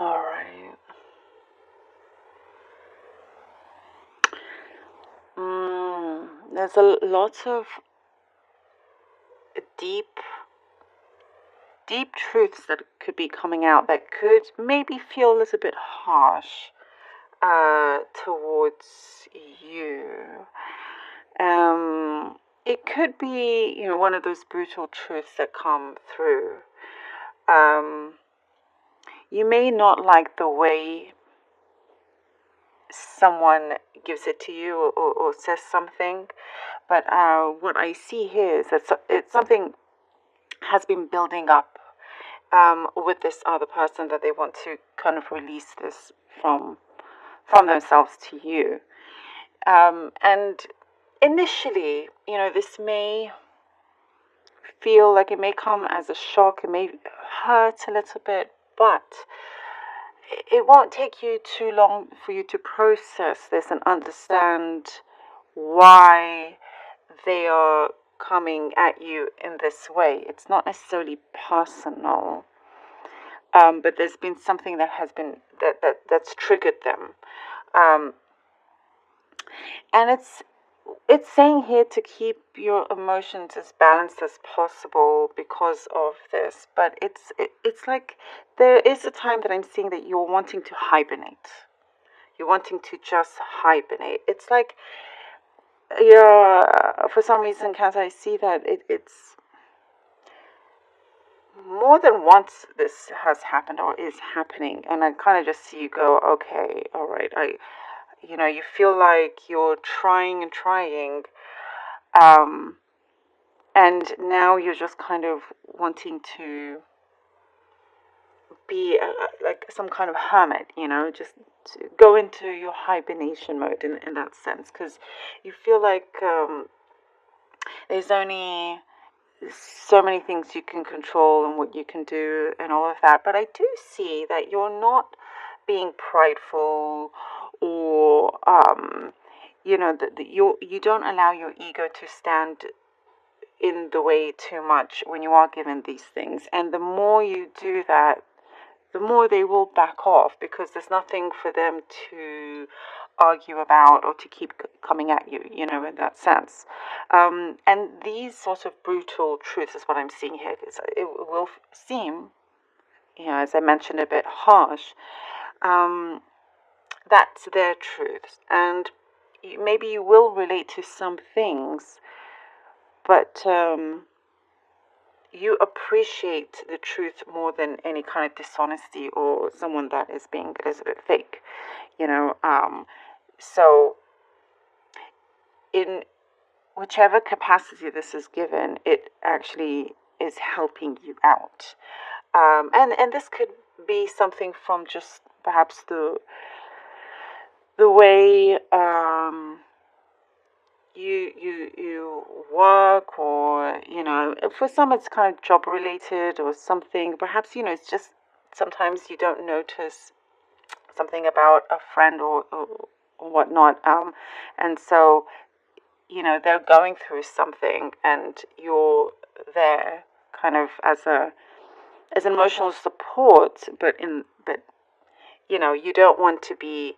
All right. There's a lot of deep, deep truths that could be coming out that could maybe feel a little bit harsh towards you. It could be, one of those brutal truths that come through. Um, you may not like the way someone gives it to you or says something, but what I see here is that it's something has been building up with this other person that they want to kind of release this from from themselves to you. And initially, this may feel like it may come as a shock, it may hurt a little bit, but it won't take you too long for you to process this and understand why they are coming at you in this way. It's not necessarily personal, but there's been something that has been that's triggered them, um, and it's saying here to keep your emotions as balanced as possible because of this. But it's like there is a time that I'm seeing that you're wanting to hibernate. You're wanting to just hibernate. It's like, yeah, for some reason, Cancer, I see that it's more than once this has happened or is happening, and I kind of just see you go, okay, all right, you feel like you're trying and trying, um, and now you're just kind of wanting to be like some kind of hermit, just to go into your hibernation mode in that sense, because you feel like there's only so many things you can control and what you can do and all of that. But I do see that you're not being prideful or that you don't allow your ego to stand in the way too much when you are given these things. And the more you do that, the more they will back off because there's nothing for them to argue about or to keep coming at you, in that sense. And these sort of brutal truths is what I'm seeing here. It will seem, as I mentioned, a bit harsh. Um, that's their truths. And maybe you will relate to some things, but you appreciate the truth more than any kind of dishonesty or someone that is being a little bit fake, you know. So, in whichever capacity this is given, it actually is helping you out. And this could be something from just perhaps the way you work, or for some it's kind of job related or something. Perhaps it's just sometimes you don't notice something about a friend or whatnot, and so they're going through something and you're there kind of as an emotional support, but you don't want to be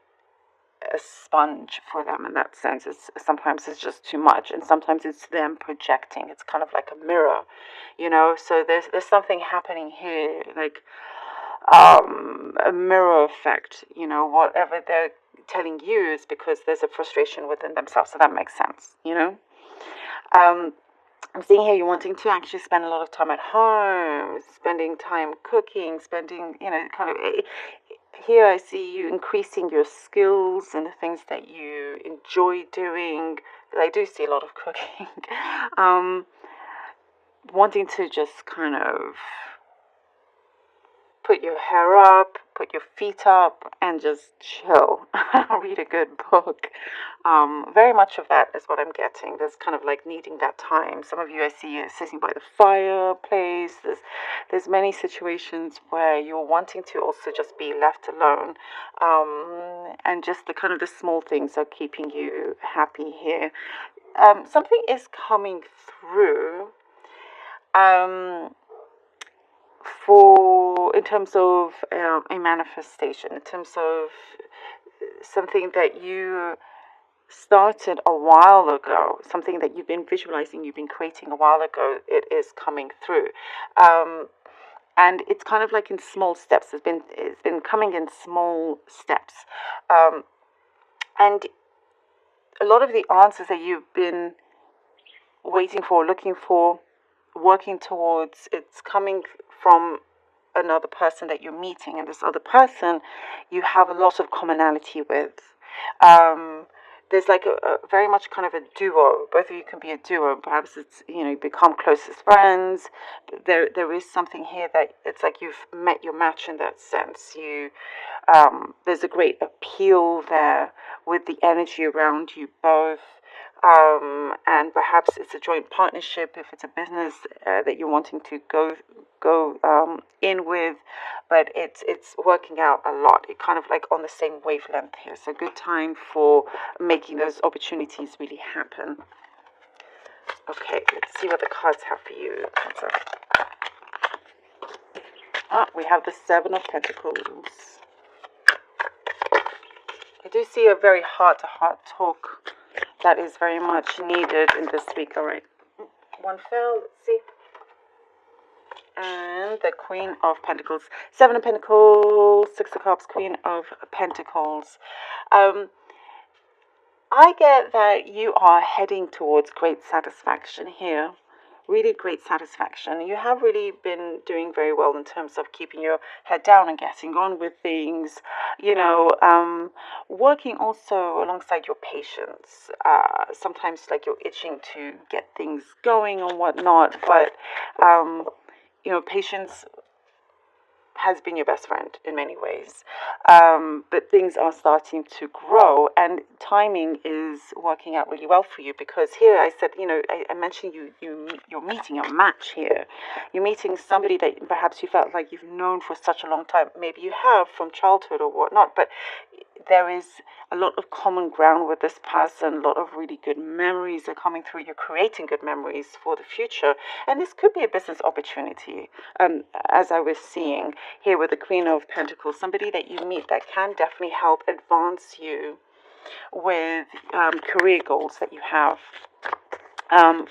a sponge for them in that sense. It's just too much, and sometimes it's them projecting. It's kind of like a mirror, so there's something happening here, like a mirror effect. Whatever they're telling you is because there's a frustration within themselves, so that makes sense. um I'm seeing here you're wanting to actually spend a lot of time at home, spending time cooking, spending, kind of. Here I see you increasing your skills and the things that you enjoy doing. I do see a lot of cooking. um, Wanting to just kind of put your hair up, put your feet up, and just chill. Read a good book. Very much of that is what I'm getting. There's kind of like needing that time. Some of you I see are sitting by the fireplace. There's many situations where you're wanting to also just be left alone, and just the kind of the small things are keeping you happy here. Something is coming through. Um, for in terms of a manifestation, in terms of something that you started a while ago, something that you've been visualizing, you've been creating a while ago, it is coming through. And it's kind of like in small steps. It's been coming in small steps. And a lot of the answers that you've been waiting for, looking for, working towards, it's coming from another person that you're meeting, and this other person you have a lot of commonality with. There's like a very much kind of a duo. Both of you can be a duo. Perhaps it's, you become closest friends. There is something here that it's like you've met your match in that sense. There's a great appeal there with the energy around you both. And perhaps it's a joint partnership if it's a business that you're wanting to go in with, but it's working out a lot. It kind of like on the same wavelength here. So good time for making those opportunities really happen. Okay, let's see what the cards have for you. We have the Seven of Pentacles. I do see a very heart-to-heart talk that is very much needed in this week. All right, one fell. Let's see. And the Queen of Pentacles. Seven of Pentacles, Six of Cups, Queen of Pentacles. I get that you are heading towards great satisfaction here. Really great satisfaction. You have really been doing very well in terms of keeping your head down and getting on with things. Working also alongside your patience. Sometimes like you're itching to get things going and whatnot, but patience has been your best friend in many ways. But things are starting to grow, and timing is working out really well for you, because here I said, I mentioned you're meeting a match here. You're meeting somebody that perhaps you felt like you've known for such a long time. Maybe you have from childhood or whatnot, but there is a lot of common ground with this person. A lot of really good memories are coming through. You're creating good memories for the future, and this could be a business opportunity, as I was seeing here with the Queen of Pentacles. Somebody that you meet that can definitely help advance you with career goals that you have.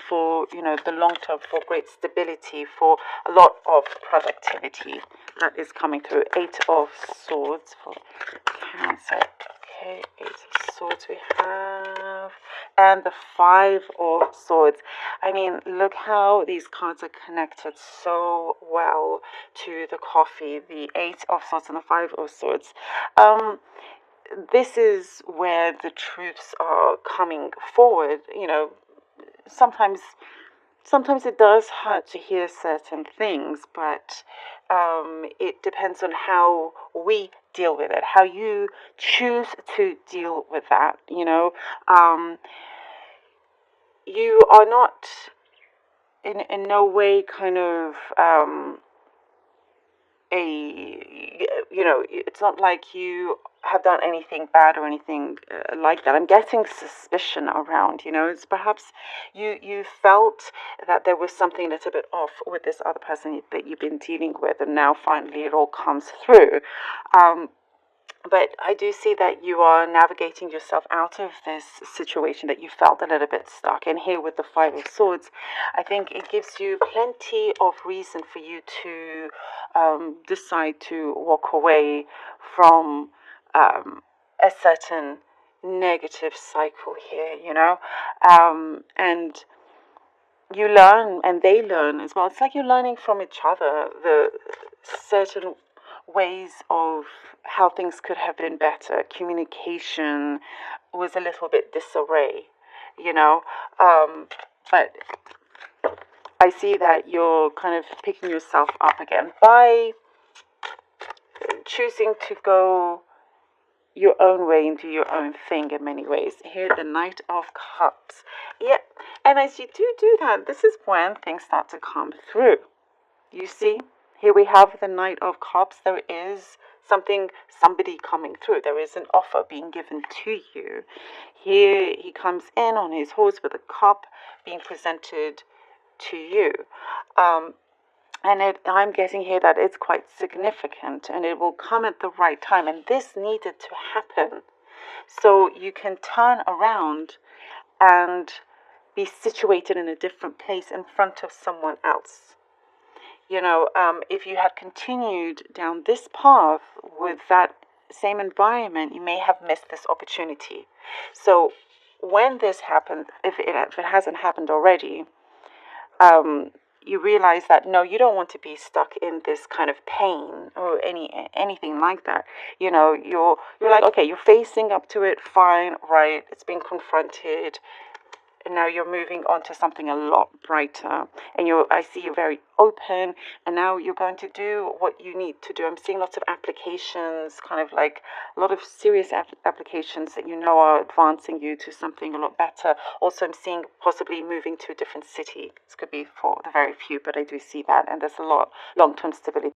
For the long term, for great stability, for a lot of productivity that is coming through. Eight of Swords for Cancer. Okay, Eight of Swords we have, and the Five of Swords. I mean, look how these cards are connected so well to the coffee. The Eight of Swords and the Five of Swords. This is where the truths are coming forward. Sometimes it does hurt to hear certain things, but it depends on how we deal with it, how you choose to deal with that. You are not in no way kind of it's not like you have done anything bad or anything like that. I'm getting suspicion around, it's perhaps you felt that there was something that's a bit off with this other person that you've been dealing with, and now finally it all comes through. But I do see that you are navigating yourself out of this situation that you felt a little bit stuck. And here with the Five of Swords, I think it gives you plenty of reason for you to decide to walk away from a certain negative cycle here, and you learn and they learn as well. It's like you're learning from each other the certain ways of how things could have been better. Communication was a little bit disarray, but I see that you're kind of picking yourself up again by choosing to go your own way and do your own thing in many ways. Here, the Knight of Cups. Yeah, and as you do that, this is when things start to come through. You see? Here we have the Knight of Cups. There is somebody coming through. There is an offer being given to you. Here he comes in on his horse with a cup being presented to you. And I'm getting here that it's quite significant and it will come at the right time. And this needed to happen so you can turn around and be situated in a different place in front of someone else. If you had continued down this path with that same environment, you may have missed this opportunity. So when this happened, if it hasn't happened already, you realize that no, you don't want to be stuck in this kind of pain or anything like that. You're like, okay, you're facing up to it, fine, right? It's been confronted, and now you're moving on to something a lot brighter. And I see you're very open, and now you're going to do what you need to do. I'm seeing lots of applications, kind of like a lot of serious applications that are advancing you to something a lot better. Also, I'm seeing possibly moving to a different city. This could be for the very few, but I do see that, and there's a lot long-term stability.